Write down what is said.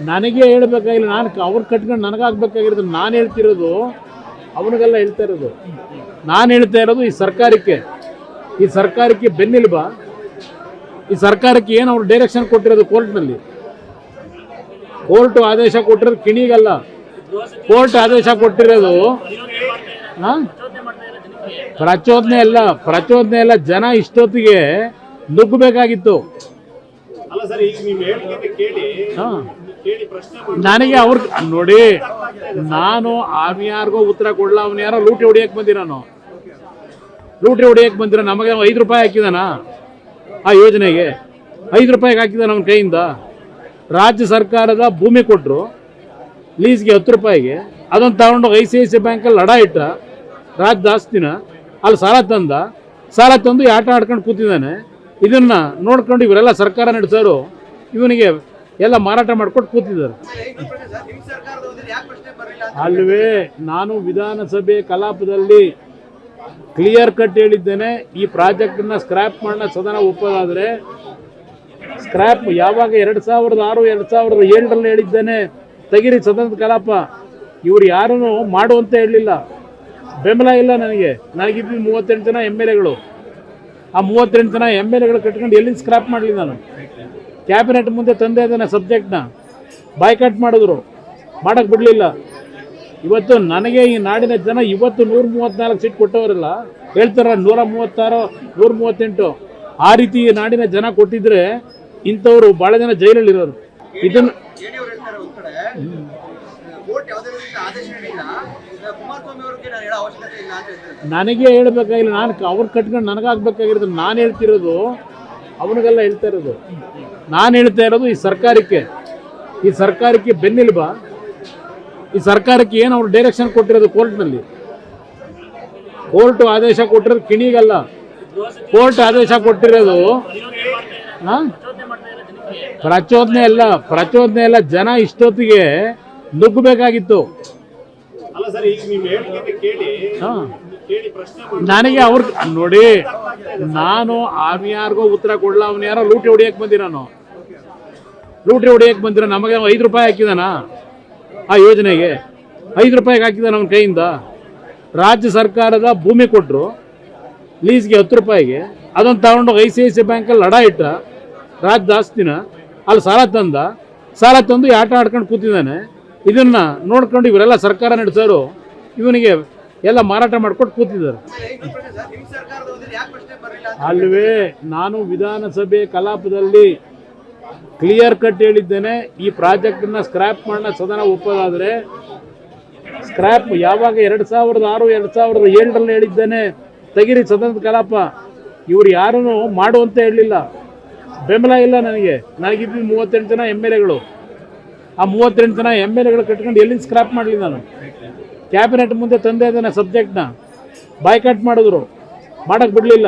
ನನಗೆ ಹೇಳ್ಬೇಕಾಗಿಲ್ಲ, ನಾನು ಅವ್ರು ಕಟ್ಕೊಂಡು ನನಗಾಗಬೇಕಾಗಿರೋದು. ನಾನು ಹೇಳ್ತಿರೋದು ಅವನಿಗೆಲ್ಲ ಹೇಳ್ತಾ ಇರೋದು. ನಾನು ಹೇಳ್ತಾ ಇರೋದು ಈ ಸರ್ಕಾರಕ್ಕೆ ಬೆನ್ನೆಲುಬ. ಈ ಸರ್ಕಾರಕ್ಕೆ ಏನು ಅವ್ರು ಡೈರೆಕ್ಷನ್ ಕೊಟ್ಟಿರೋದು ಕೋರ್ಟ್ನಲ್ಲಿ. ಕೋರ್ಟ್ ಆದೇಶ ಕೊಟ್ಟಿರೋದು ಕಿಣಿಗಲ್ಲ, ಕೋರ್ಟ್ ಆದೇಶ ಕೊಟ್ಟಿರೋದು ಪ್ರಚೋದನೆ ಅಲ್ಲ. ಜನ ಇಷ್ಟೊತ್ತಿಗೆ ನುಗ್ಗಬೇಕಾಗಿತ್ತು. ನನಗೆ ಅವ್ರ ನೋಡಿ, ನಾನು ಯಾರಿಗೋ ಉತ್ತರ ಕೊಡಲ್ಲ. ಅವನು ಯಾರೋ ಲೂಟಿ ಹೊಡಿಯಕ್ಕೆ ಬಂದಿರ ನಮಗೆ 5 ರೂಪಾಯಿ ಹಾಕಿದಾನ ಆ ಯೋಜನೆಗೆ? 5 ರೂಪಾಯಿಗೆ ಹಾಕಿದಾನ ಅವನ ಕೈಯಿಂದ. ರಾಜ್ಯ ಸರ್ಕಾರದ ಭೂಮಿ ಕೊಟ್ಟರು ಲೀಸ್ಗೆ 10 ರೂಪಾಯಿಗೆ. ಅದನ್ನು ತಗೊಂಡು ICICI ಬ್ಯಾಂಕಲ್ಲಿ ಲಡ ಇಟ್ಟ ರಾಜ್ಯದ ಆಸ್ತಿನ. ಅಲ್ಲಿ ಸಾಲ ತಂದು ಆಟ ಆಡ್ಕೊಂಡು ಕೂತಿದ್ದಾನೆ. ಇದನ್ನು ನೋಡ್ಕೊಂಡು ಇವರೆಲ್ಲ ಸರ್ಕಾರ ನಡೆಸೋರು ಇವನಿಗೆ ಎಲ್ಲ ಮಾರಾಟ ಮಾಡಿಕೊಟ್ಟು ಕೂತಿದ್ದಾರೆ. ಅಲ್ವೇ, ನಾನು ವಿಧಾನಸಭೆ ಕಲಾಪದಲ್ಲಿ ಕ್ಲಿಯರ್ ಕಟ್ ಹೇಳಿದ್ದೇನೆ. ಈ ಪ್ರಾಜೆಕ್ಟನ್ನ ಸ್ಕ್ರ್ಯಾಪ್ ಮಾಡೋಣ ಸದನ ಒಪ್ಪೋದಾದರೆ ಸ್ಕ್ರ್ಯಾಪ್ ಯಾವಾಗ 2006 2007ರಲ್ಲಿ ಹೇಳಿದ್ದೇನೆ, ತೆಗಿರಿ ಸದನದ ಕಲಾಪ. ಇವರು ಯಾರೂ ಮಾಡುವಂತ ಹೇಳಲಿಲ್ಲ, ಬೆಂಬಲ ಇಲ್ಲ ನನಗಿದ್ದು 38 ಜನ MLAಗಳು. ಆ 38 ಜನ MLAಗಳು ಕಟ್ಕೊಂಡು ಎಲ್ಲಿಂದ ಸ್ಕ್ರ್ಯಾಪ್ ಮಾಡಲಿ? ನಾನು ಕ್ಯಾಬಿನೆಟ್ ಮುಂದೆ ತಂದೆ ಅದನ್ನು ಸಬ್ಜೆಕ್ಟ್ನ ಬಾಯ್ಕಾಟ್ ಮಾಡಿದ್ರು, ಮಾಡೋಕ್ಕೆ ಬಿಡಲಿಲ್ಲ. ಇವತ್ತು ನನಗೆ ಈ ನಾಡಿನ ಜನ ಇವತ್ತು 134 ಸೀಟ್ ಕೊಟ್ಟವರಲ್ಲ ಹೇಳ್ತಾರ, 136 138 ಆ ರೀತಿ ಈ ನಾಡಿನ ಜನ ಕೊಟ್ಟಿದ್ರೆ ಇಂಥವ್ರು ಭಾಳ ಜನ ಜೈಲಲ್ಲಿರೋರು. ಇದನ್ನು ನನಗೆ ಹೇಳ್ಬೇಕಾಗಿಲ್ಲ, ನಾನು ಅವ್ರು ಕಟ್ಕೊಂಡು ನನಗಾಗಬೇಕಾಗಿರೋದು. ನಾನು ಹೇಳ್ತಿರೋದು ಅವನಿಗೆಲ್ಲ ಹೇಳ್ತಾ ಇರೋದು. ನಾನು ಹೇಳ್ತಾ ಇರೋದು ಈ ಸರ್ಕಾರಕ್ಕೆ ಬೆನ್ನೆಲುಬ. ಈ ಸರ್ಕಾರಕ್ಕೆ ಏನು ಅವ್ರು ಡೈರೆಕ್ಷನ್ ಕೊಟ್ಟಿರೋದು ಕೋರ್ಟ್ನಲ್ಲಿ. ಕೋರ್ಟ್ ಆದೇಶ ಕೊಟ್ಟಿರೋದು ಕಿಣಿಗಲ್ಲ, ಕೋರ್ಟ್ ಆದೇಶ ಕೊಟ್ಟಿರೋದು ಪ್ರಚೋದನೆ ಅಲ್ಲ. ಜನ ಇಷ್ಟೊತ್ತಿಗೆ ನುಗ್ಗಬೇಕಾಗಿತ್ತು. ನನಗೆ ಅವ್ರ ನೋಡಿ, ನಾನು ಯಾರಿಗೋ ಉತ್ತರ ಕೊಡಲ್ಲ. ಅವನು ಯಾರೋ ಲೂಟಿ ಹೊಡಿಯಕ್ಕೆ ಬಂದಿರ ನಮಗೆ 5 ರೂಪಾಯಿ ಹಾಕಿದಾನ ಆ ಯೋಜನೆಗೆ? 5 ರೂಪಾಯಿಗೆ ಹಾಕಿದಾನ ಅವನ ಕೈಯಿಂದ. ರಾಜ್ಯ ಸರ್ಕಾರದ ಭೂಮಿ ಕೊಟ್ಟರು ಲೀಸ್ಗೆ 10 ರೂಪಾಯಿಗೆ. ಅದನ್ನು ತಗೊಂಡು ICICI ಬ್ಯಾಂಕಲ್ಲಿ ಲಡ ಇಟ್ಟ ರಾಜ್ಯದ ಆಸ್ತಿನ. ಅಲ್ಲಿ ಸಾಲ ತಂದು ಆಟ ಆಡ್ಕೊಂಡು ಕೂತಿದ್ದಾನೆ. ಇದನ್ನು ನೋಡ್ಕೊಂಡು ಇವರೆಲ್ಲ ಸರ್ಕಾರ ನಡೆಸೋರು ಇವನಿಗೆ ಎಲ್ಲ ಮಾರಾಟ ಮಾಡಿಕೊಟ್ಟು ಕೂತಿದ್ದಾರೆ. ಅಲ್ವೇ, ನಾನು ವಿಧಾನಸಭೆ ಕಲಾಪದಲ್ಲಿ ಕ್ಲಿಯರ್ ಕಟ್ ಹೇಳಿದ್ದೇನೆ. ಈ ಪ್ರಾಜೆಕ್ಟನ್ನ ಸ್ಕ್ರ್ಯಾಪ್ ಮಾಡೋಣ ಸದನ ಒಪ್ಪೋದಾದರೆ ಸ್ಕ್ರ್ಯಾಪ್ ಯಾವಾಗ 2006 2007ರಲ್ಲಿ ಹೇಳಿದ್ದೇನೆ, ತೆಗಿರಿ ಸದನದ ಕಲಾಪ. ಇವರು ಯಾರೂ ಮಾಡುವಂತ ಹೇಳಲಿಲ್ಲ, ಬೆಂಬಲ ಇಲ್ಲ ನನಗಿದ್ದು 38 ಜನ MLAಗಳು. ಆ 38 ಜನ MLAಗಳು ಕಟ್ಕೊಂಡು ಎಲ್ಲಿಂದ ಸ್ಕ್ರ್ಯಾಪ್ ಮಾಡಲಿ? ನಾನು ಕ್ಯಾಬಿನೆಟ್ ಮುಂದೆ ತಂದೆ ಅದನ್ನು ಸಬ್ಜೆಕ್ಟ್ನ ಬಾಯ್ಕಾಟ್ ಮಾಡಿದ್ರು, ಮಾಡೋಕ್ಕೆ ಬಿಡಲಿಲ್ಲ.